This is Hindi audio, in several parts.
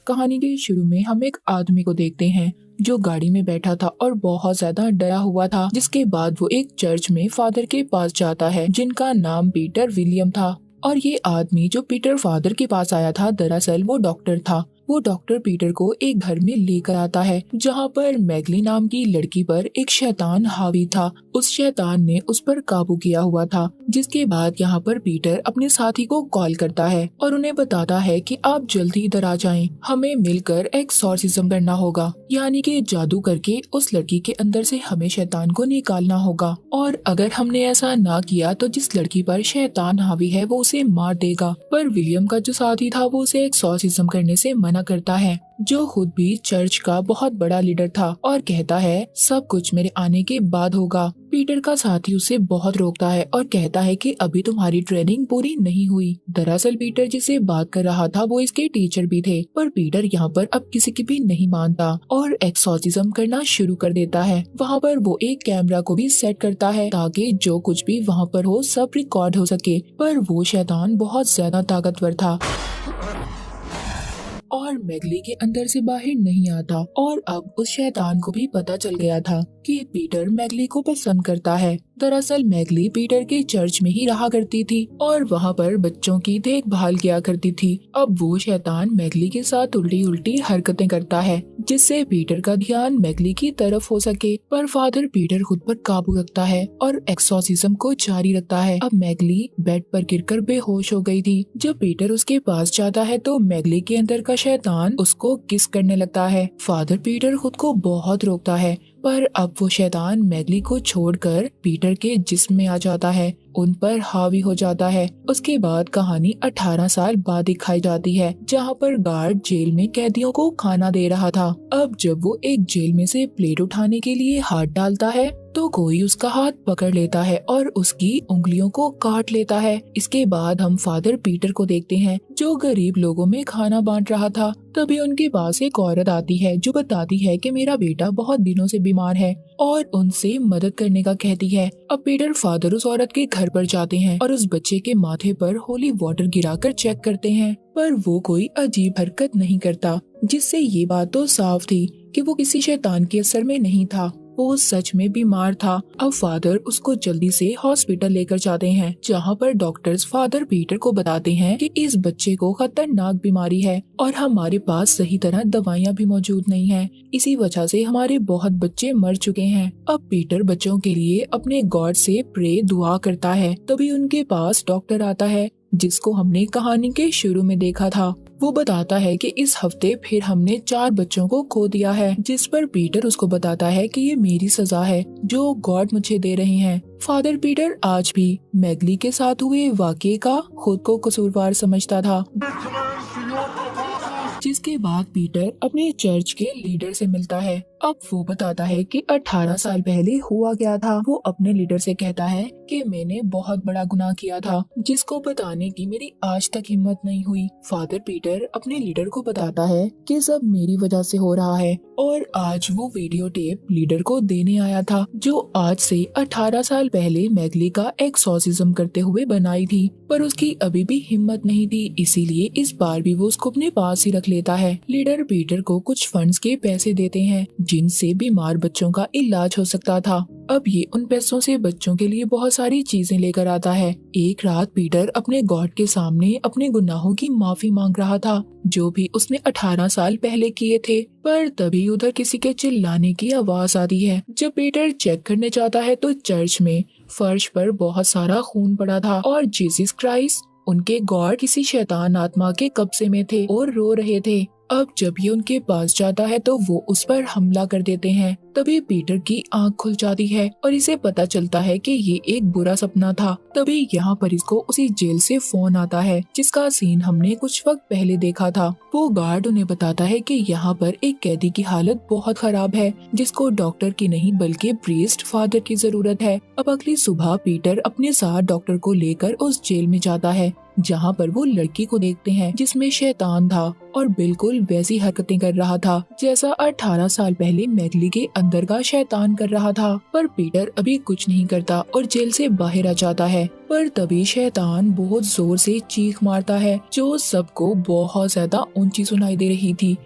कहानी के शुरू में हम एक आदमी को देखते हैं जो गाड़ी में बैठा था और बहुत ज्यादा डरा हुआ था। जिसके बाद वो एक चर्च में फादर के पास जाता है जिनका नाम पीटर विलियम था। और ये आदमी जो पीटर फादर के पास आया था, दरअसल वो डॉक्टर था। वो डॉक्टर पीटर को एक घर में लेकर आता है जहाँ पर मैगली नाम की लड़की पर एक शैतान हावी था। उस शैतान ने उस पर काबू किया हुआ था। जिसके बाद यहाँ पर पीटर अपने साथी को कॉल करता है और उन्हें बताता है कि आप जल्दी इधर आ जाएं, हमें मिलकर एक्सॉर्सिज्म करना होगा, यानी कि जादू करके उस लड़की के अंदर से हमें शैतान को निकालना होगा। और अगर हमने ऐसा ना किया तो जिस लड़की पर शैतान हावी है वो उसे मार देगा। पर विलियम का जो साथी था वो उसे एक्सॉर्सिज्म करने से मना करता है, जो खुद भी चर्च का बहुत बड़ा लीडर था, और कहता है सब कुछ मेरे आने के बाद होगा। पीटर का साथी उसे बहुत रोकता है और कहता है कि अभी तुम्हारी ट्रेनिंग पूरी नहीं हुई। दरअसल पीटर जिसे बात कर रहा था वो इसके टीचर भी थे, पर पीटर यहाँ पर अब किसी की भी नहीं मानता और एक्सॉर्सिज्म करना शुरू कर देता है। वहाँ पर वो एक कैमरा को भी सेट करता है ताकि जो कुछ भी वहाँ पर हो सब रिकॉर्ड हो सके। पर वो शैतान बहुत ज्यादा ताकतवर था और मैगली के अंदर से बाहर नहीं आता। और अब उस शैतान को भी पता चल गया था कि पीटर मैगली को पसंद करता है। दरअसल मैगली पीटर के चर्च में ही रहा करती थी और वहाँ पर बच्चों की देखभाल किया करती थी। अब वो शैतान मैगली के साथ उल्टी उल्टी हरकतें करता है जिससे पीटर का ध्यान मैगली की तरफ हो सके। पर फादर पीटर खुद पर काबू रखता है और एक्सॉर्सिज्म को जारी रखता है। अब मैगली बेड पर गिरकर बेहोश हो गई थी। जब पीटर उसके पास जाता है तो मैगली के अंदर का शैतान उसको किस करने लगता है। फादर पीटर खुद को बहुत रोकता है, पर अब वो शैतान मैगली को छोड़कर पीटर के जिस्म में आ जाता है, उन पर हावी हो जाता है। उसके बाद कहानी 18 साल बाद दिखाई जाती है जहाँ पर गार्ड जेल में कैदियों को खाना दे रहा था। अब जब वो एक जेल में से प्लेट उठाने के लिए हाथ डालता है तो कोई उसका हाथ पकड़ लेता है और उसकी उंगलियों को काट लेता है। इसके बाद हम फादर पीटर को देखते हैं जो गरीब लोगों में खाना बांट रहा था। तभी उनके पास एक औरत आती है जो बताती है कि मेरा बेटा बहुत दिनों से बीमार है और उनसे मदद करने का कहती है। अब पीटर फादर उस औरत के घर पर जाते हैं और उस बच्चे के माथे पर होली वाटर गिराकर चेक करते हैं, पर वो कोई अजीब हरकत नहीं करता, जिससे ये बात तो साफ थी कि वो किसी शैतान के असर में नहीं था, वो सच में बीमार था। अब फादर उसको जल्दी से हॉस्पिटल लेकर जाते हैं जहाँ पर डॉक्टर्स फादर पीटर को बताते हैं कि इस बच्चे को खतरनाक बीमारी है और हमारे पास सही तरह दवाइयाँ भी मौजूद नहीं हैं। इसी वजह से हमारे बहुत बच्चे मर चुके हैं। अब पीटर बच्चों के लिए अपने गॉड से प्रे दुआ करता है। तभी उनके पास डॉक्टर आता है जिसको हमने कहानी के शुरू में देखा था। वो बताता है कि इस हफ्ते फिर हमने 4 बच्चों को खो दिया है, जिस पर पीटर उसको बताता है कि ये मेरी सजा है जो गॉड मुझे दे रहे हैं। फादर पीटर आज भी मैगली के साथ हुए वाकये का खुद को कसूरवार समझता था। जिसके बाद पीटर अपने चर्च के लीडर से मिलता है। अब वो बताता है कि 18 साल पहले हुआ क्या था। वो अपने लीडर से कहता है कि मैंने बहुत बड़ा गुनाह किया था जिसको बताने की मेरी आज तक हिम्मत नहीं हुई। फादर पीटर अपने लीडर को बताता है कि सब मेरी वजह से हो रहा है और आज वो वीडियो टेप लीडर को देने आया था जो आज से 18 साल पहले मैगली का एक्सॉर्सिज्म करते हुए बनाई थी, पर उसकी अभी भी हिम्मत नहीं थी, इसीलिए इस बार भी वो उसको अपने पास ही रख लेता है। लीडर पीटर को कुछ फंड्स के पैसे देते हैं जिनसे बीमार बच्चों का इलाज हो सकता था। अब ये उन पैसों से बच्चों के लिए बहुत सारी चीजें लेकर आता है। एक रात पीटर अपने गॉड के सामने अपने गुनाहों की माफी मांग रहा था जो भी उसने 18 साल पहले किए थे, पर तभी उधर किसी के चिल्लाने की आवाज आती है। जब पीटर चेक करने जाता है तो चर्च में फर्श पर बहुत सारा खून पड़ा था और जीसस क्राइस्ट, उनके गॉड, किसी शैतान आत्मा के कब्जे में थे और रो रहे थे। अब जब ये उनके पास जाता है तो वो उस पर हमला कर देते हैं। तभी पीटर की आंख खुल जाती है और इसे पता चलता है कि ये एक बुरा सपना था। तभी यहाँ पर इसको उसी जेल से फोन आता है जिसका सीन हमने कुछ वक्त पहले देखा था। वो गार्ड उन्हें बताता है कि यहाँ पर एक कैदी की हालत बहुत खराब है जिसको डॉक्टर की नहीं बल्कि प्रीस्ट फादर की जरूरत है। अब अगली सुबह पीटर अपने साथ डॉक्टर को लेकर उस जेल में जाता है जहाँ पर वो लड़की को देखते हैं जिसमें शैतान था और बिल्कुल वैसी हरकतें कर रहा था जैसा 18 साल पहले मैगली के अंदर का शैतान कर रहा था। पर पीटर अभी कुछ नहीं करता और जेल से बाहर आ जाता है। पर तभी शैतान बहुत जोर से चीख मारता है जो सबको बहुत ज्यादा ऊंची सुनाई दे रही थी।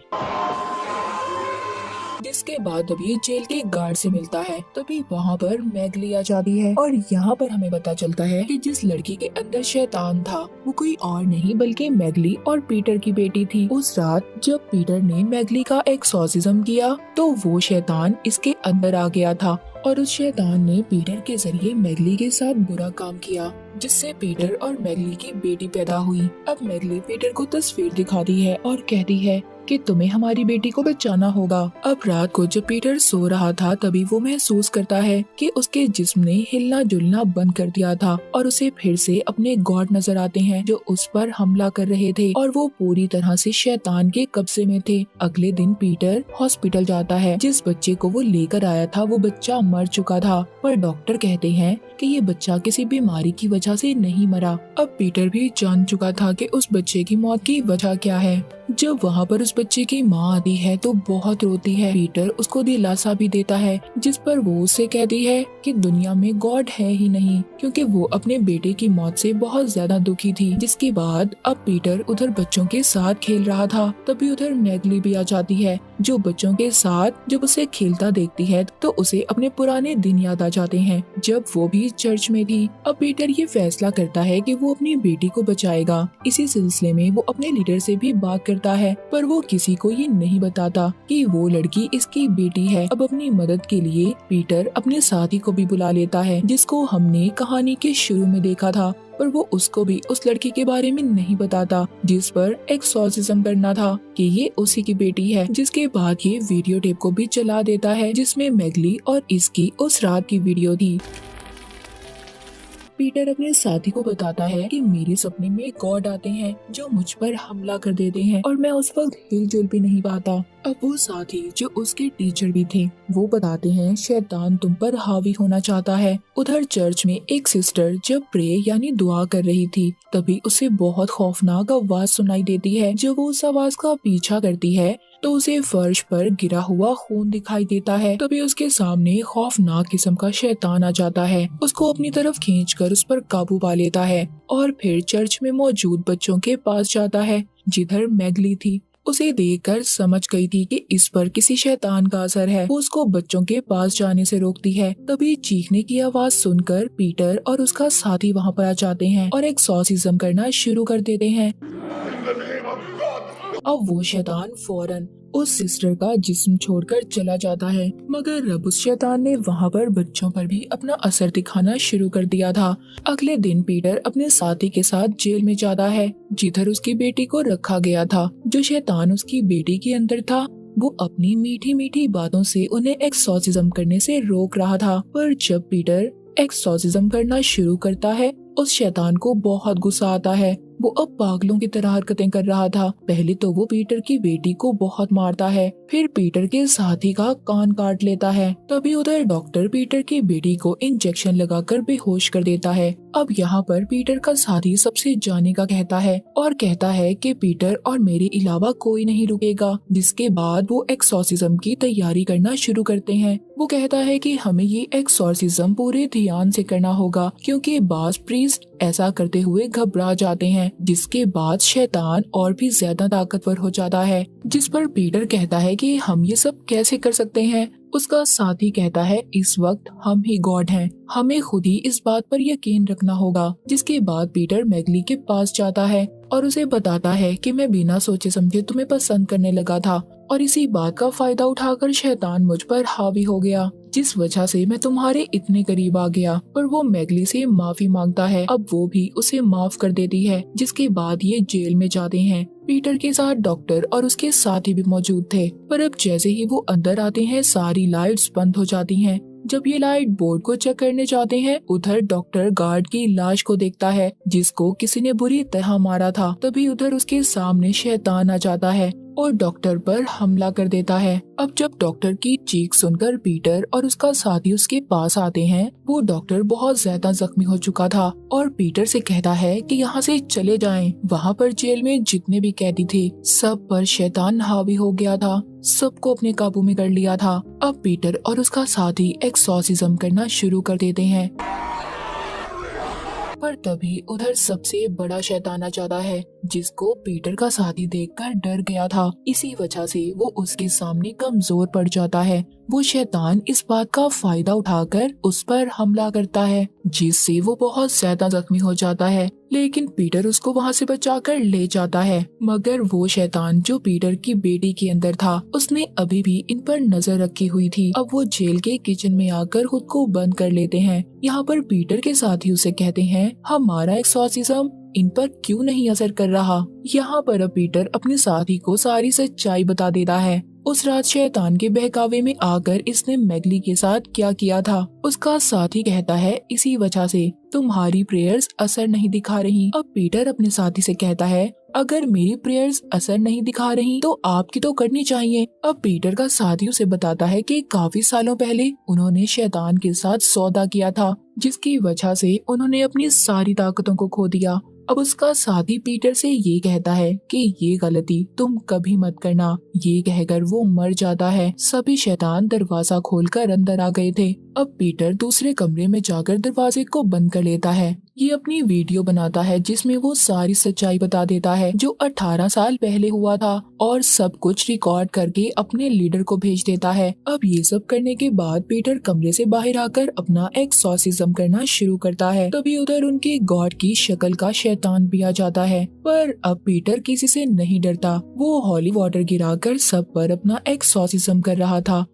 जिसके बाद अभी जेल के गार्ड से मिलता है। तभी वहाँ पर मैगली आ जाती है और यहाँ पर हमें पता चलता है कि जिस लड़की के अंदर शैतान था वो कोई और नहीं बल्कि मैगली और पीटर की बेटी थी। उस रात जब पीटर ने मैगली का एक्सॉर्सिज्म किया तो वो शैतान इसके अंदर आ गया था और उस शैतान ने पीटर के जरिए मैगली के साथ बुरा काम किया जिससे पीटर और मैगली की बेटी पैदा हुई। अब मैगली पीटर को तस्वीर दिखाती है और कहती है कि तुम्हें हमारी बेटी को बचाना होगा। अब रात को जब पीटर सो रहा था तभी वो महसूस करता है कि उसके जिस्म ने हिलना जुलना बंद कर दिया था और उसे फिर से अपने गॉड नजर आते हैं जो उस पर हमला कर रहे थे और वो पूरी तरह से शैतान के कब्जे में थे। अगले दिन पीटर हॉस्पिटल जाता है। जिस बच्चे को वो लेकर आया था वो बच्चा मर चुका था पर डॉक्टर कहते हैं कि ये बच्चा किसी बीमारी की वजह से नहीं मरा। अब पीटर भी जान चुका था कि उस बच्चे की मौत की वजह क्या है। जब वहाँ पर उस बच्चे की माँ आती है तो बहुत रोती है। पीटर उसको दिलासा भी देता है जिस पर वो उससे कहती है कि दुनिया में गॉड है ही नहीं क्योंकि वो अपने बेटे की मौत से बहुत ज्यादा दुखी थी। जिसके बाद अब पीटर उधर बच्चों के साथ खेल रहा था तभी उधर मैगली भी आ जाती है जो बच्चों के साथ जब उसे खेलता देखती है तो उसे अपने पुराने दिन याद आ जाते हैं जब वो भी चर्च में थी। अब पीटर ये फैसला करता है कि वो अपनी बेटी को बचाएगा। इसी सिलसिले में वो अपने लीडर से भी बात करता है पर वो किसी को ये नहीं बताता कि वो लड़की इसकी बेटी है। अब अपनी मदद के लिए पीटर अपने साथी को भी बुला लेता है जिसको हमने कहानी के शुरू में देखा था पर वो उसको भी उस लड़की के बारे में नहीं बताता जिस पर एक्सॉर्सिज्म करना था कि ये उसी की बेटी है। जिसके बाद ये वीडियो टेप को भी चला देता है जिसमें मैगली और इसकी उस रात की वीडियो थी। पीटर अपने साथी को बताता है कि मेरे सपने में गॉड आते हैं जो मुझ पर हमला कर देते हैं और मैं उस वक्त हिलजुल भी नहीं पाता। अब वो साथी जो उसके टीचर भी थे वो बताते हैं शैतान तुम पर हावी होना चाहता है। उधर चर्च में एक सिस्टर जब प्रे यानी दुआ कर रही थी तभी उसे बहुत खौफनाक आवाज सुनाई देती है। जब वो उस आवाज का पीछा करती है तो उसे फर्श पर गिरा हुआ खून दिखाई देता है। तभी उसके सामने खौफनाक किस्म का शैतान आ जाता है, उसको अपनी तरफ खींचकर उस पर काबू पा लेता है और फिर चर्च में मौजूद बच्चों के पास जाता है जिधर मैगली थी। उसे देखकर समझ गई थी कि इस पर किसी शैतान का असर है। वो उसको बच्चों के पास जाने से रोकती है। तभी चीखने की आवाज सुनकर पीटर और उसका साथी वहाँ पर आ जाते हैं और एक्सॉर्सिज्म करना शुरू कर देते हैं। अब वो शैतान फौरन उस सिस्टर का जिस्म छोड़कर चला जाता है मगर अब उस शैतान ने वहाँ पर बच्चों पर भी अपना असर दिखाना शुरू कर दिया था। अगले दिन पीटर अपने साथी के साथ जेल में जाता है जिधर उसकी बेटी को रखा गया था। जो शैतान उसकी बेटी के अंदर था वो अपनी मीठी मीठी बातों से उन्हें एक्सॉर्सिज्म करने से रोक रहा था। पर जब पीटर एक्सॉर्सिज्म करना शुरू करता है उस शैतान को बहुत गुस्सा आता है। वो अब पागलों की तरह हरकतें कर रहा था। पहले तो वो पीटर की बेटी को बहुत मारता है फिर पीटर के साथी का कान काट लेता है। तभी उधर डॉक्टर पीटर की बेटी को इंजेक्शन लगाकर बेहोश कर देता है। अब यहाँ पर पीटर का साथी सबसे जाने का कहता है और कहता है कि पीटर और मेरे अलावा कोई नहीं रुकेगा। जिसके बाद वो एक्सॉर्सिज्म की तैयारी करना शुरू करते हैं। वो कहता है कि हमें ये एक्सॉर्सिज्म पूरे ध्यान से करना होगा क्योंकि बास प्रीस्ट ऐसा करते हुए घबरा जाते हैं। जिसके बाद शैतान और भी ज्यादा ताकतवर हो जाता है। जिस पर पीटर कहता है कि हम ये सब कैसे कर सकते हैं। उसका साथी कहता है इस वक्त हम ही गॉड हैं, हमें खुद ही इस बात पर यकीन रखना होगा। जिसके बाद पीटर मैगली के पास जाता है और उसे बताता है कि मैं बिना सोचे समझे तुम्हें पसंद करने लगा था और इसी बात का फायदा उठाकर शैतान मुझ पर हावी हो गया जिस वजह से मैं तुम्हारे इतने करीब आ गया। पर वो मैगली से माफी मांगता है। अब वो भी उसे माफ कर देती है। जिसके बाद ये जेल में जाते हैं। पीटर के साथ डॉक्टर और उसके साथी भी मौजूद थे पर अब जैसे ही वो अंदर आते हैं सारी लाइट्स बंद हो जाती हैं जब ये लाइट बोर्ड को चेक करने जाते हैं, उधर डॉक्टर गार्ड की लाश को देखता है जिसको किसी ने बुरी तरह मारा था। तभी उधर उसके सामने शैतान आ जाता है और डॉक्टर पर हमला कर देता है। अब जब डॉक्टर की चीख सुनकर पीटर और उसका साथी उसके पास आते हैं, वो डॉक्टर बहुत ज्यादा जख्मी हो चुका था और पीटर से कहता है कि यहाँ से चले जाएं। वहाँ पर जेल में जितने भी कैदी थे सब पर शैतान हावी हो गया था, सबको अपने काबू में कर लिया था। अब पीटर और उसका साथी एक्सॉर्सिज्म करना शुरू कर देते हैं, पर तभी उधर सबसे बड़ा शैतान आ जाता है जिसको पीटर का साथी देखकर डर गया था। इसी वजह से वो उसके सामने कमजोर पड़ जाता है। वो शैतान इस बात का फायदा उठाकर उस पर हमला करता है जिससे वो बहुत ज्यादा जख्मी हो जाता है, लेकिन पीटर उसको वहाँ से बचाकर ले जाता है। मगर वो शैतान जो पीटर की बेटी के अंदर था, उसने अभी भी इन पर नजर रखी हुई थी। अब वो जेल के किचन में आकर खुद को बंद कर लेते हैं। यहाँ पर पीटर के साथी उसे कहते हैं, हमारा एक्सॉर्सिज्म इन पर क्यों नहीं असर कर रहा। यहाँ पर अब पीटर अपने साथी को सारी सच्चाई बता देता है। उस रात शैतान के बहकावे में आकर इसने मैगली के साथ क्या किया था। उसका साथी कहता है, इसी वजह से तुम्हारी प्रेयर्स असर नहीं दिखा रही। अब पीटर अपने साथी से कहता है, अगर मेरी प्रेयर्स असर नहीं दिखा रही तो आपकी तो करनी चाहिए। अब पीटर का साथी उसे बताता है कि काफी सालों पहले उन्होंने शैतान के साथ सौदा किया था, जिसकी वजह से उन्होंने अपनी सारी ताकतों को खो दिया। अब उसका साथी पीटर से ये कहता है कि ये गलती तुम कभी मत करना। ये कहकर वो मर जाता है। सभी शैतान दरवाजा खोलकर अंदर आ गए थे। अब पीटर दूसरे कमरे में जाकर दरवाजे को बंद कर लेता है। ये अपनी वीडियो बनाता है जिसमें वो सारी सच्चाई बता देता है जो 18 साल पहले हुआ था और सब कुछ रिकॉर्ड करके अपने लीडर को भेज देता है। अब ये सब करने के बाद पीटर कमरे से बाहर आकर अपना एक्सॉर्सिज्म करना शुरू करता है। तभी उधर उनके गॉड की शक्ल का शैतान भी आ जाता है, पर अब पीटर किसी से नहीं डरता। वो हॉली वाटर गिराकर सब पर अपना एक्सॉर्सिज्म कर रहा था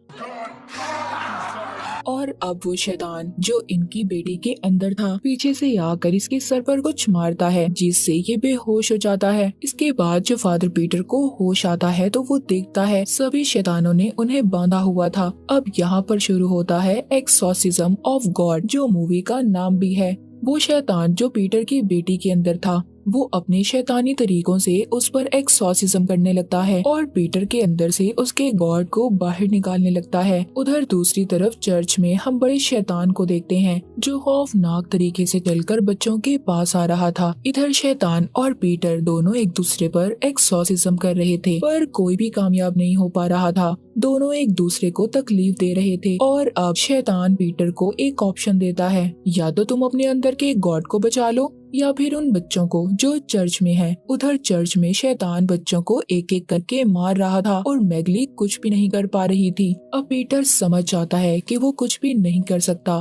और अब वो शैतान जो इनकी बेटी के अंदर था पीछे से आकर इसके सर पर कुछ मारता है जिससे ये बेहोश हो जाता है। इसके बाद जब फादर पीटर को होश आता है तो वो देखता है सभी शैतानों ने उन्हें बांधा हुआ था। अब यहाँ पर शुरू होता है एक्सॉर्सिज्म ऑफ गॉड, जो मूवी का नाम भी है। वो शैतान जो पीटर की बेटी के अंदर था वो अपने शैतानी तरीकों से उस पर एक्सॉर्सिज्म करने लगता है और पीटर के अंदर से उसके गॉड को बाहर निकालने लगता है। उधर दूसरी तरफ चर्च में हम बड़े शैतान को देखते हैं जो खौफनाक तरीके से चलकर बच्चों के पास आ रहा था। इधर शैतान और पीटर दोनों एक दूसरे पर एक्सॉर्सिज्म कर रहे थे, पर कोई भी कामयाब नहीं हो पा रहा था। दोनों एक दूसरे को तकलीफ दे रहे थे और अब शैतान पीटर को एक ऑप्शन देता है, या तो तुम अपने अंदर के गॉड को बचा लो या फिर उन बच्चों को जो चर्च में हैं। उधर चर्च में शैतान बच्चों को एक एक करके मार रहा था और मैगली कुछ भी नहीं कर पा रही थी। अब पीटर समझ जाता है कि वो कुछ भी नहीं कर सकता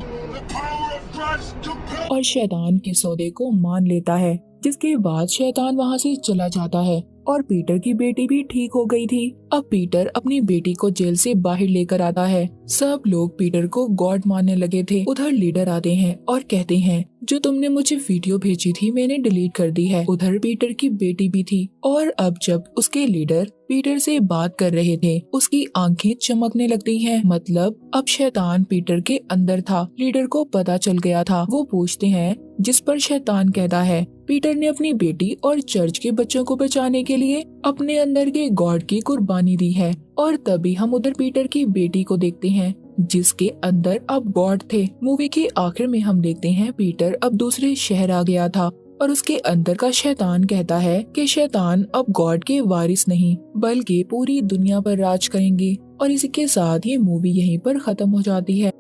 और शैतान के सौदे को मान लेता है, जिसके बाद शैतान वहाँ से चला जाता है और पीटर की बेटी भी ठीक हो गई थी। अब पीटर अपनी बेटी को जेल से बाहर लेकर आता है। सब लोग पीटर को गॉड मानने लगे थे। उधर लीडर आते हैं और कहते हैं, जो तुमने मुझे वीडियो भेजी थी मैंने डिलीट कर दी है। उधर पीटर की बेटी भी थी और अब जब उसके लीडर पीटर से बात कर रहे थे उसकी आंखें चमकने लगती हैं। मतलब अब शैतान पीटर के अंदर था। लीडर को पता चल गया था। वो पूछते हैं, जिस पर शैतान कहता है पीटर ने अपनी बेटी और चर्च के बच्चों को बचाने के लिए अपने अंदर के गॉड की कुर्बानी दी है। और तभी हम उधर पीटर की बेटी को देखते हैं जिसके अंदर अब गॉड थे। मूवी के आखिर में हम देखते हैं पीटर अब दूसरे शहर आ गया था और उसके अंदर का शैतान कहता है कि शैतान अब गॉड के वारिस नहीं बल्कि पूरी दुनिया पर राज करेंगे। और इसी के साथ ये मूवी यहीं पर खत्म हो जाती है।